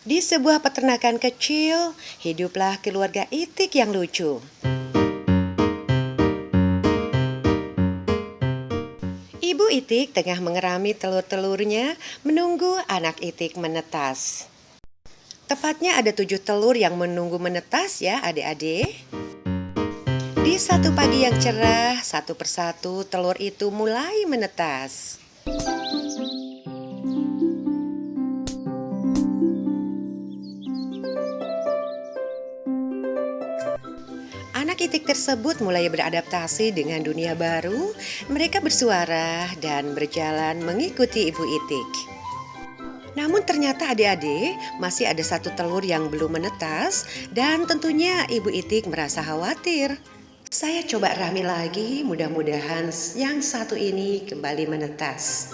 Di sebuah peternakan kecil, hiduplah keluarga itik yang lucu. Ibu itik tengah mengerami telur-telurnya, menunggu anak itik menetas. Tepatnya ada 7 telur yang menunggu menetas ya adik-adik. Di satu pagi yang cerah, satu persatu telur itu mulai menetas. Anak itik tersebut mulai beradaptasi dengan dunia baru. Mereka bersuara dan berjalan mengikuti ibu itik. Namun ternyata adik-adik masih ada satu telur yang belum menetas dan tentunya ibu itik merasa khawatir. Saya coba rami lagi, mudah-mudahan yang satu ini kembali menetas.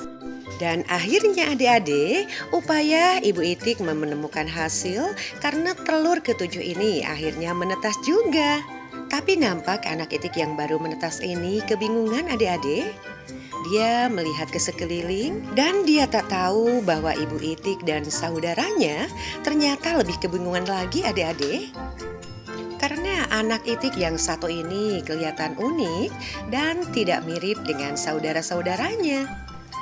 Dan akhirnya adik-adik, upaya ibu itik menemukan hasil karena telur ketujuh ini akhirnya menetas juga. Tapi nampak anak itik yang baru menetas ini kebingungan adik-adik. Dia melihat ke sekeliling dan dia tak tahu bahwa ibu itik dan saudaranya ternyata lebih kebingungan lagi adik-adik. Karena anak itik yang satu ini kelihatan unik dan tidak mirip dengan saudara-saudaranya.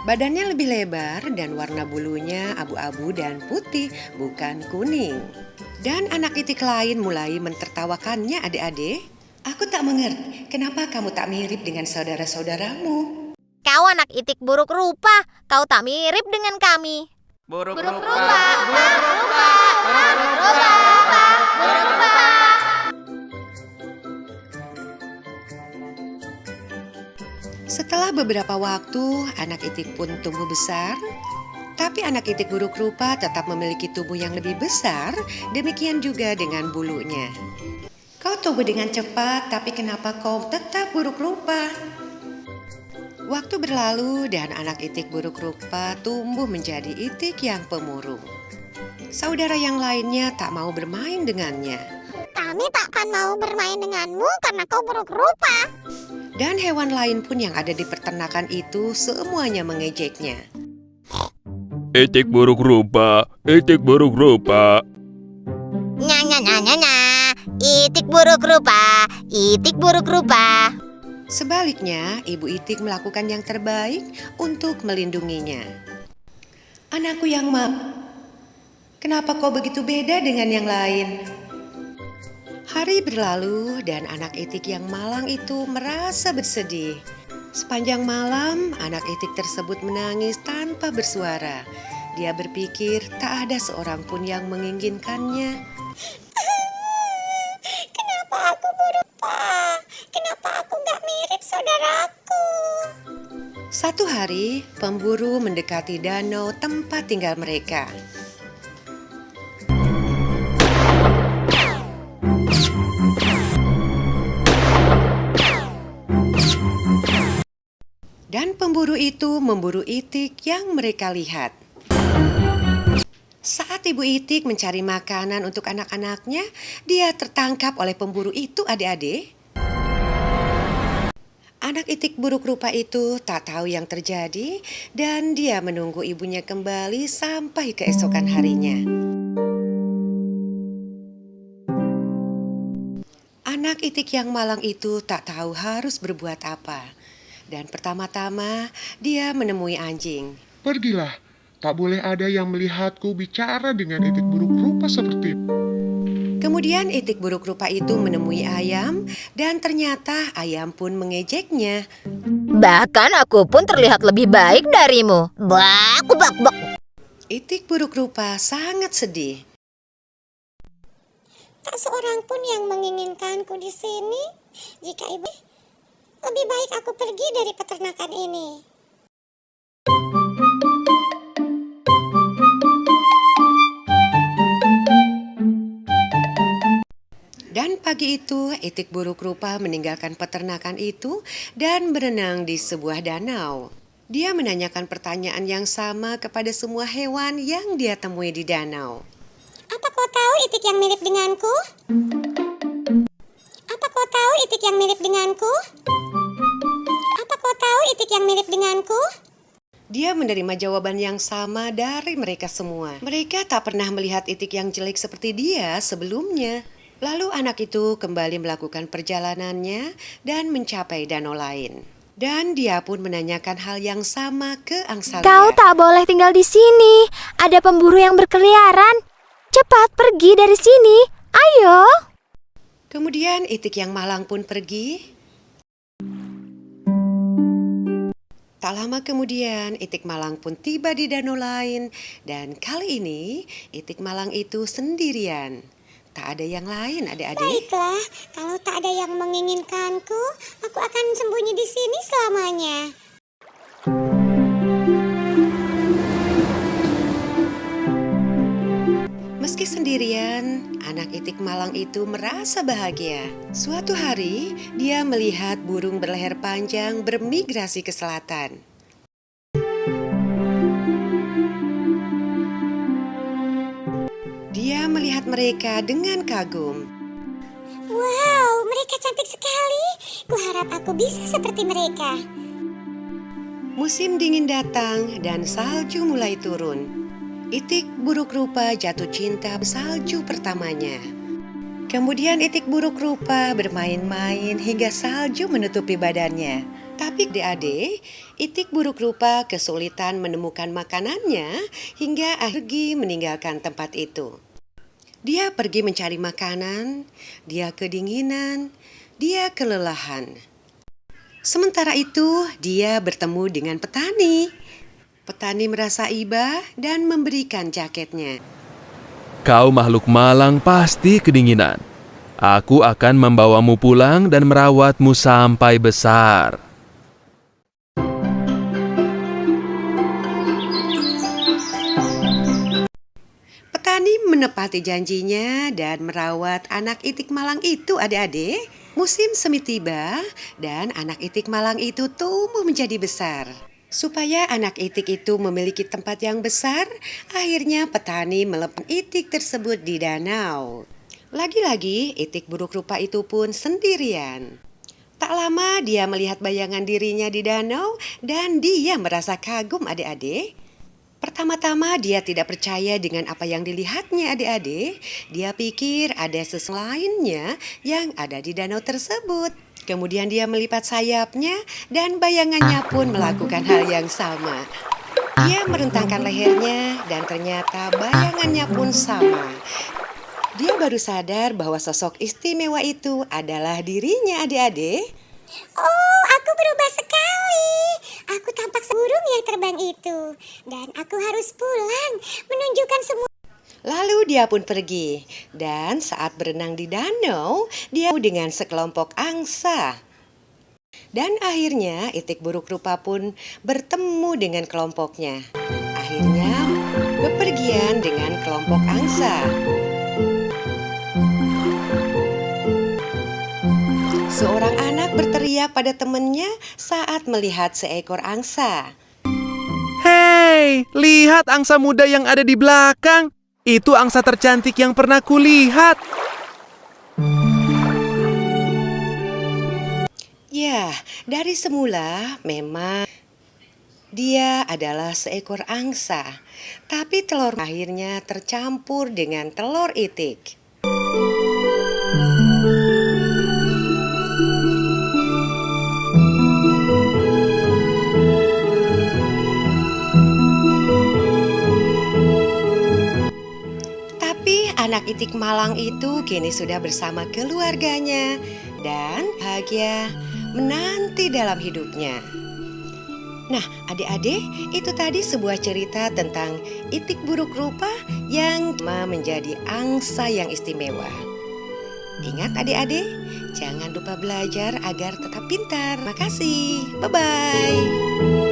Badannya lebih lebar dan warna bulunya abu-abu dan putih, bukan kuning. Dan anak itik lain mulai mentertawakannya adik-adik. Aku tak mengerti, kenapa kamu tak mirip dengan saudara-saudaramu? Kau anak itik buruk rupa, kau tak mirip dengan kami. Buruk Buruk rupa, rupa, buruk rupa, buruk rupa, buruk rupa. Setelah beberapa waktu, anak itik pun tumbuh besar. Tapi anak itik buruk rupa tetap memiliki tubuh yang lebih besar, demikian juga dengan bulunya. Kau tumbuh dengan cepat, tapi kenapa kau tetap buruk rupa? Waktu berlalu dan anak itik buruk rupa tumbuh menjadi itik yang pemurung. Saudara yang lainnya tak mau bermain dengannya. Kami takkan mau bermain denganmu karena kau buruk rupa. Dan hewan lain pun yang ada di peternakan itu semuanya mengejeknya. Itik buruk rupa, itik buruk rupa. Nya. Itik buruk rupa, itik buruk rupa. Sebaliknya, ibu itik melakukan yang terbaik untuk melindunginya. Anakku yang kenapa kau begitu beda dengan yang lain? Hari berlalu dan anak itik yang malang itu merasa bersedih. Sepanjang malam, anak itik tersebut menangis tanpa bersuara. Dia berpikir tak ada seorang pun yang menginginkannya. Kenapa aku buruk rupa? Kenapa aku gak mirip saudaraku? Satu hari, pemburu mendekati danau tempat tinggal mereka. Dan pemburu itu memburu itik yang mereka lihat. Saat ibu itik mencari makanan untuk anak-anaknya, dia tertangkap oleh pemburu itu adik-adik. Anak itik buruk rupa itu tak tahu yang terjadi dan dia menunggu ibunya kembali sampai keesokan harinya. Anak itik yang malang itu tak tahu harus berbuat apa. Dan pertama-tama dia menemui anjing. Pergilah, tak boleh ada yang melihatku bicara dengan itik buruk rupa seperti itu. Kemudian itik buruk rupa itu menemui ayam dan ternyata ayam pun mengejeknya. Bahkan aku pun terlihat lebih baik darimu. Bak. Itik buruk rupa sangat sedih. Tak seorang pun yang menginginkanku di sini. Jika ibu, lebih baik aku pergi dari peternakan ini. Dan pagi itu, itik buruk rupa meninggalkan peternakan itu dan berenang di sebuah danau. Dia menanyakan pertanyaan yang sama kepada semua hewan yang dia temui di danau. Apa kau tahu itik yang mirip denganku? Apa kau tahu itik yang mirip denganku? Apa kau tahu itik yang mirip denganku? Dia menerima jawaban yang sama dari mereka semua. Mereka tak pernah melihat Itik yang jelek seperti dia sebelumnya. Lalu anak itu kembali melakukan perjalanannya dan mencapai danau lain. Dan dia pun menanyakan hal yang sama ke angsa Kau liar. tak boleh tinggal di sini. Ada pemburu yang berkeliaran. Cepat pergi dari sini. Ayo. Kemudian Itik yang malang pun pergi. Tak lama kemudian, Itik malang pun tiba di danau lain. Dan kali ini, Itik malang itu sendirian. Tak ada yang lain, adik-adik. Baiklah, kalau tak ada yang menginginkanku, aku akan sembunyi di sini selamanya. Meski sendirian, anak Itik malang itu merasa bahagia. Suatu hari, dia melihat burung berleher panjang bermigrasi ke selatan. Dia melihat mereka dengan kagum. Wow, mereka cantik sekali. Kuharap aku bisa seperti mereka. Musim dingin datang dan salju mulai turun. Itik buruk rupa jatuh cinta salju pertamanya. Kemudian Itik buruk rupa bermain-main hingga salju menutupi badannya. Tapi adik-adik, Itik buruk rupa kesulitan menemukan makanannya hingga pergi meninggalkan tempat itu. Dia pergi mencari makanan, dia kedinginan, dia kelelahan. Sementara itu, dia bertemu dengan petani. Petani merasa iba dan memberikan jaketnya. Kau makhluk malang pasti kedinginan. Aku akan membawamu pulang dan merawatmu sampai besar. Petani menepati janjinya dan merawat anak Itik malang itu, adik-adik. Musim semi tiba dan anak Itik malang itu tumbuh menjadi besar. Supaya anak Itik itu memiliki tempat yang besar, akhirnya petani melepas Itik tersebut di danau. Lagi-lagi Itik buruk rupa itu pun sendirian. Tak lama dia melihat bayangan dirinya di danau dan dia merasa kagum, adik-adik. Pertama-tama dia tidak percaya dengan apa yang dilihatnya, adik-adik. Dia pikir ada sesuatu lainnya yang ada di danau tersebut. Kemudian dia melipat sayapnya dan bayangannya pun melakukan hal yang sama. Dia merentangkan lehernya dan ternyata bayangannya pun sama. Dia baru sadar bahwa sosok istimewa itu adalah dirinya, adik-adik. Oh, aku berubah sekali. Aku tampak burung yang terbang itu. Dan aku harus pulang menunjukkan semua. Lalu dia pun pergi, dan saat berenang di danau, dia dengan sekelompok angsa. Dan akhirnya Itik buruk rupa pun bertemu dengan kelompoknya. Akhirnya bepergian dengan kelompok angsa. Seorang anak berteriak pada temannya saat melihat seekor angsa. Hei, lihat angsa muda yang ada di belakang. Itu angsa tercantik yang pernah kulihat. Ya, dari semula memang dia adalah seekor angsa. Tapi telur akhirnya tercampur dengan telur Itik. Anak Itik malang itu kini sudah bersama keluarganya dan bahagia menanti dalam hidupnya. Nah, adik-adik, itu tadi sebuah cerita tentang Itik buruk rupa yang menjadi angsa yang istimewa. Ingat adik-adik, jangan lupa belajar agar tetap pintar. Makasih, bye-bye.